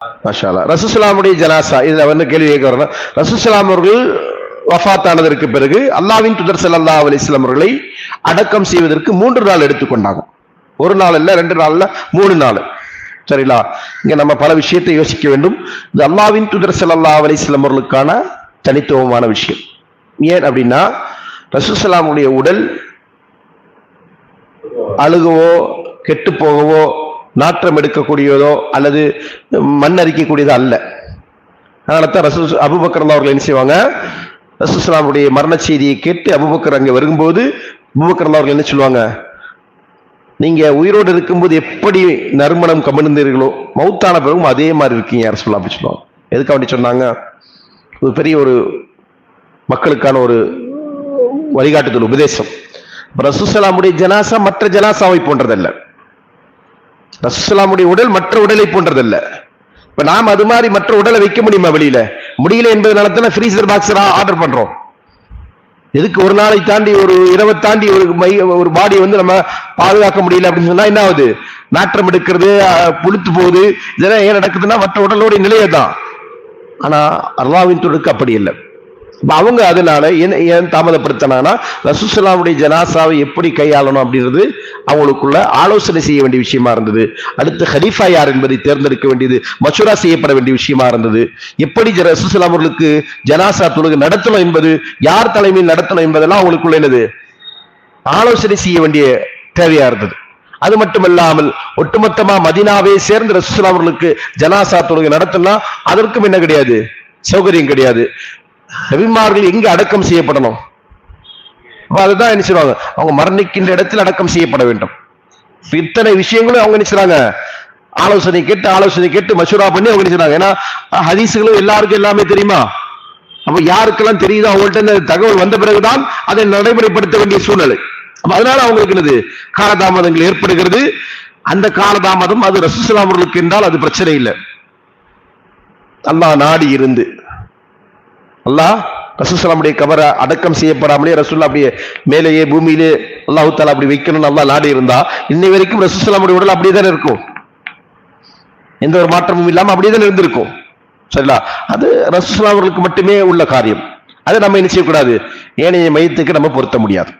மாஷா அல்லாஹ். ரசூலுல்லாஹ்வுடைய ஜனாசா இதுல வந்து கேள்வி கேட்க வரணும். ரசூலுல்லாஹ் அவர்கள் வஃபாத்தானதற்கு பிறகு அல்லாஹ்வின் தூதர் ஸல்லல்லாஹு அலைஹி வஸல்லம் அவர்களை அடக்கம் செய்வதற்கு 3 நாள் எடுத்துக்கொண்டாங்க. ஒரு நாள் இல்ல, 2 நாள் இல்ல, 3 நாள். சரிங்களா? இங்க நம்ம பல விஷயத்தை யோசிக்க வேண்டும். இது அல்லாஹ்வின் தூதர் ஸல்லல்லாஹு அலைஹி வஸல்லம் அவர்களுக்கான தனித்துவமான விஷயம். ஏன் அப்படின்னா ரசூலுல்லாஹ்வுடைய உடல் அழுகவோ கெட்டு போகவோ நாற்றம் எடுக்கக்கூடியதோ அல்லது மண் அரிக்கக்கூடியதோ அல்ல. அதனால தான் அபூபக்கர் அவர்கள் என்ன செய்வாங்க, ரசூலுல்லாஹ்வுடைய மரண செய்தியை கேட்டு அபூபக்கர் அங்கே வரும்போது அபூபக்கர் அவர்கள் என்ன சொல்லுவாங்க, நீங்க உயிரோடு இருக்கும்போது எப்படி நறுமணம் கமழ்ந்தீர்களோ மௌத்தான பிறகும் அதே மாதிரி இருக்கீங்க ரசூலுல்லாஹ் அப்படி சொல்லுவாங்க. எதுக்கு அப்படி சொன்னாங்க? ஒரு பெரிய ஒரு மக்களுக்கான ஒரு வழிகாட்டுதல் உபதேசம். ரசூலுல்லாஹ்வுடைய ஜனாசா மற்ற ஜனாசாவை போன்றதல்ல. ரசூலுல்லாஹ்வுடைய உடல் மற்ற உடலை போன்றதல்ல. இப்ப நாம் அது மாதிரி மற்ற உடலை வைக்க முடியுமா? வெளியில முடியல என்பதனால தானே ஃப்ரீசர் பாக்ஸ் ஆர்டர் பண்றோம். எதுக்கு ஒரு நாளை தாண்டி ஒரு இரவை தாண்டி ஒரு பாடி வந்து நம்ம பாதுகாக்க முடியல அப்படின்னு சொன்னா என்ன ஆகுது? நாற்றம் எடுக்கிறது, புளித்து போகுது. இதெல்லாம் ஏன் நடக்குதுன்னா மற்ற உடலோட நிலையை தான். ஆனா அல்லாஹ்வின் தூதருக்கு அப்படி இல்லை. அவங்க அதனால ஏன் தாமதப்படுத்தினா ரசூலுல்லாஹ்வுடைய ஜனாசாவை எப்படி கையாளணும் அப்படின்றது அவங்களுக்குள்ள ஆலோசனை செய்ய வேண்டிய விஷயமா இருந்தது. அடுத்து ஹலீஃபா யார் என்பதை தேர்ந்தெடுக்க வேண்டியது மஷூரா செய்யப்பட வேண்டிய விஷயமா இருந்தது. எப்படி ரசூலுல்லாஹ் அவர்களுக்கு ஜனாசா தொழுகை நடத்தணும் என்பது, யார் தலைமையில் நடத்தணும் என்பதெல்லாம் அவங்களுக்குள்ள என்னது ஆலோசனை செய்ய வேண்டிய தேவையா இருந்தது. அது மட்டுமல்லாமல் ஒட்டுமொத்தமா மதீனாவே சேர்ந்து ரசூலுல்லாஹ் அவர்களுக்கு ஜனாசா தொழுகை நடத்தினா அதற்கும் என்ன கிடையாது, சௌகரியம் கிடையாது. நபிமார்கள் எங்க அடக்கம் செய்யப்படணும்? அதுதான் என்ன செய்வாங்க, அவங்க மரணிக்கின்ற இடத்தில் அடக்கம் செய்யப்பட வேண்டும். இத்தனை விஷயங்களும் அவங்க என்ன செய்றாங்க, ஆலோசனை கேட்டு மஷூரா பண்ணி அவங்க என்ன செய்றாங்க. ஏன்னா ஹதீஸ்களும் எல்லாருக்கும் எல்லாமே தெரியுமா? அப்ப யாருக்கெல்லாம் தெரியுதோ அவங்கள்ட்ட தகவல் வந்த பிறகுதான் அதை நடைமுறைப்படுத்த வேண்டிய சூழ்நிலை. அப்ப அதனால அவங்களுக்கு என்னது காலதாமதங்கள் ஏற்படுகிறது. அந்த காலதாமதம் அது ரசூலுல்லாஹ் அவர்களுக்கு என்றால் அது பிரச்சனை இல்லை. அல்லாஹ் நாடி இருந்து அல்லாஹ் ரசூலுல்லாஹ்வுடைய கபரை அடக்கம் செய்யப்படாமலே ரசூலுல்லாஹ் அப்படியே மேலேயே பூமியிலே அல்லாஹ் தஆலா அப்படி வைக்கணும்னு அல்லாஹ் நாடி இருந்தா இன்னை வரைக்கும் ரசூலுல்லாஹ்வுடைய உடல் அப்படியே தான் இருக்கும். எந்த ஒரு மாற்றமும் இல்லாம அப்படியே தான் இருந்திருக்கும். சரிங்களா? அது ரசூலுல்லாஹ் அவர்களுக்கு மட்டுமே உள்ள காரியம். அதை நம்ம என்ன செய்யக்கூடாது, ஏனைய மையத்துக்கு நம்ம பொருத்த முடியாது.